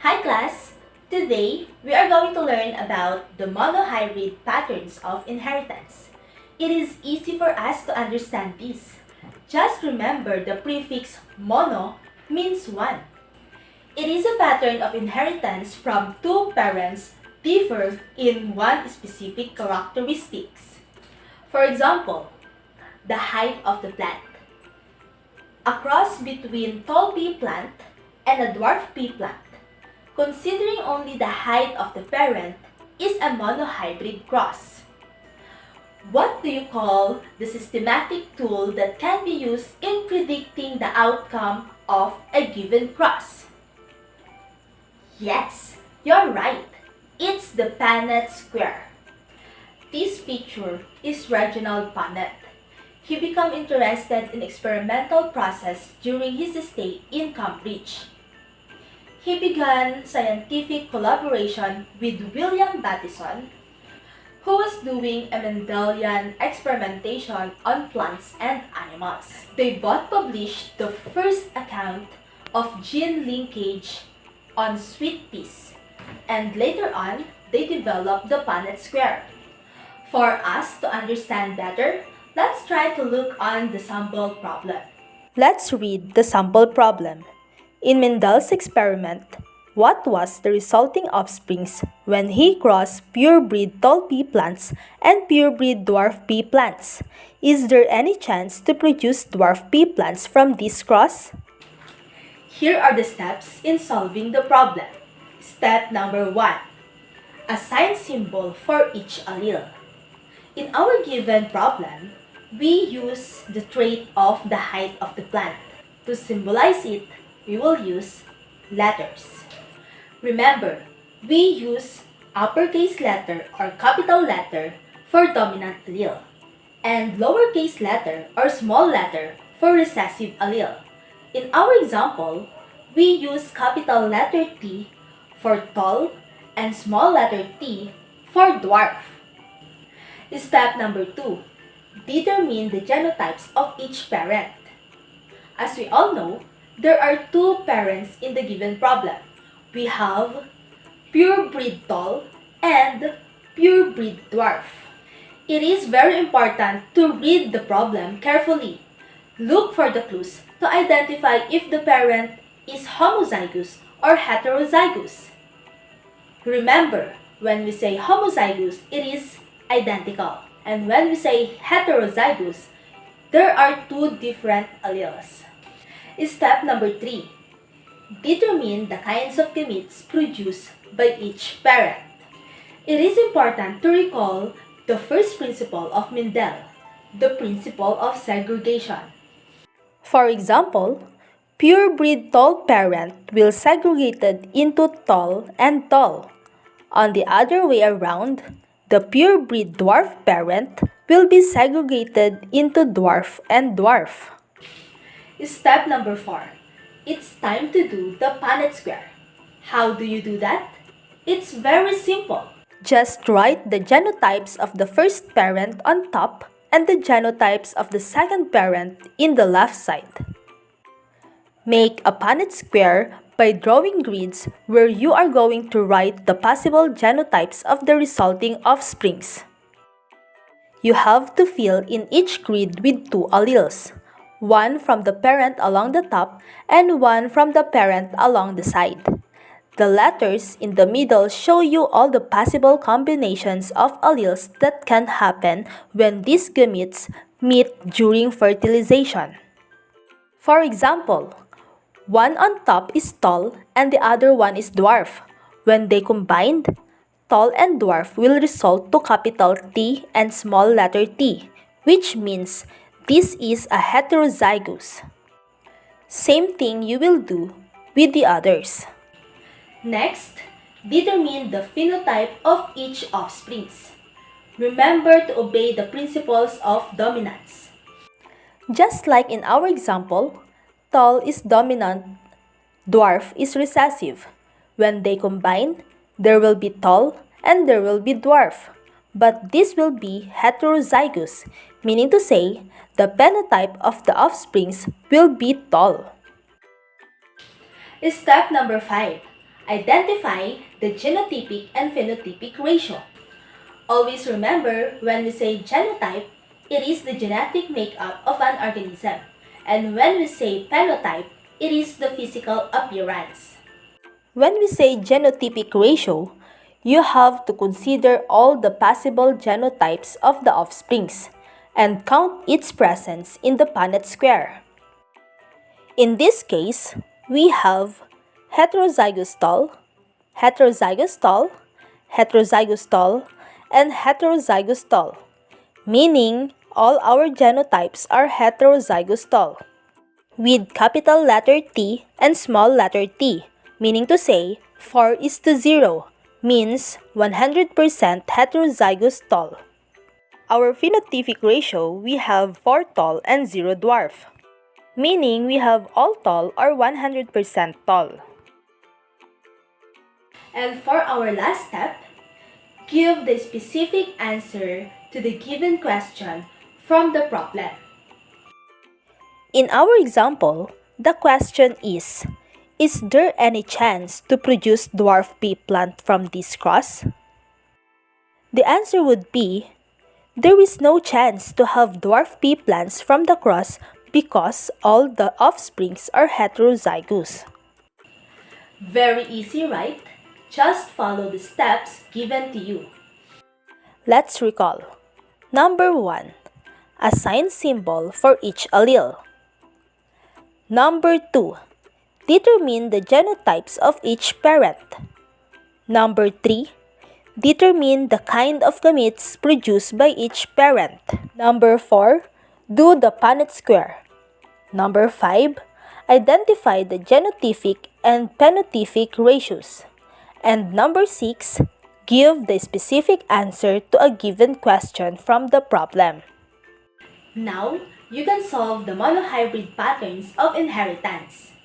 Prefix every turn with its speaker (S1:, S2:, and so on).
S1: Hi class! Today, we are going to learn about the monohybrid patterns of inheritance. It is easy for us to understand this. Just remember the prefix mono means one. It is a pattern of inheritance from two parents differ in one specific characteristics. For example, the height of the plant. A cross between tall pea plant and a dwarf pea plant, considering only the height of the parent, is a monohybrid cross. What do you call the systematic tool that can be used in predicting the outcome of a given cross? Yes, you're right. It's the Punnett Square. This feature is Reginald Punnett. He became interested in experimental process during his stay in Cambridge. He began scientific collaboration with William Bateson, who was doing a Mendelian experimentation on plants and animals. They both published the first account of gene linkage on sweet peas, and later on, they developed the Punnett Square. For us to understand better, let's try to look on the sample problem.
S2: Let's read the sample problem. In Mendel's experiment, what was the resulting offsprings when he crossed purebred tall pea plants and purebred dwarf pea plants? Is there any chance to produce dwarf pea plants from this cross?
S1: Here are the steps in solving the problem. Step number 1. Assign symbol for each allele. In our given problem, we use the trait of the height of the plant. To symbolize it, we will use letters. Remember, we use uppercase letter or capital letter for dominant allele and lowercase letter or small letter for recessive allele. In our example, we use capital letter T for tall and small letter T for dwarf. Step number 2. Determine the genotypes of each parent. As we all know, there are two parents in the given problem. We have purebred tall and purebred dwarf. It is very important to read the problem carefully. Look for the clues to identify if the parent is homozygous or heterozygous. Remember, when we say homozygous, it is identical. And when we say heterozygous, there are two different alleles. Step number 3. Determine the kinds of gametes produced by each parent. It is important to recall the first principle of Mendel, the principle of segregation.
S2: For example, purebred tall parent will segregated into tall and tall. On the other way around, the purebred dwarf parent will be segregated into dwarf and dwarf.
S1: Step number 4. It's time to do the Punnett Square. How do you do that? It's very simple.
S2: Just write the genotypes of the first parent on top and the genotypes of the second parent in the left side. Make a Punnett Square by drawing grids where you are going to write the possible genotypes of the resulting offsprings. You have to fill in each grid with two alleles, one from the parent along the top and one from the parent along the side. The letters in the middle show you all the possible combinations of alleles that can happen when these gametes meet during fertilization. For example, one on top is tall and the other one is dwarf. When they combined, tall and dwarf will result to capital T and small letter t, which means this is a heterozygous. Same thing you will do with the others.
S1: Next, determine the phenotype of each offsprings. Remember to obey the principles of dominance.
S2: Just like in our example, tall is dominant, dwarf is recessive. When they combine, there will be tall and there will be dwarf. But this will be heterozygous, meaning to say, the phenotype of the offsprings will be tall.
S1: Step number 5. Identify the genotypic and phenotypic ratio. Always remember, when we say genotype, it is the genetic makeup of an organism. And when we say phenotype, it is the physical appearance.
S2: When we say genotypic ratio, you have to consider all the possible genotypes of the offsprings and count its presence in the Punnett square. In this case, we have heterozygous tall, heterozygous tall, heterozygous tall, and heterozygous tall, meaning all our genotypes are heterozygous tall, with capital letter T and small letter t, meaning to say 4:0, means 100% heterozygous tall. Our phenotypic ratio, we have 4 tall and 0 dwarf, meaning we have all tall or 100% tall.
S1: And for our last step, give the specific answer to the given question from the problem.
S2: In our example, the question is there any chance to produce dwarf pea plant from this cross? The answer would be, there is no chance to have dwarf pea plants from the cross because all the offsprings are heterozygous.
S1: Very easy, right? Just follow the steps given to you.
S2: Let's recall. Number 1. Assign symbol for each allele. Number 2. Determine the genotypes of each parent. Number 3. Determine the kind of gametes produced by each parent. Number 4. Do the Punnett square. Number 5. Identify the genotypic and phenotypic ratios. And number 6. Give the specific answer to a given question from the problem.
S1: Now, you can solve the monohybrid patterns of inheritance.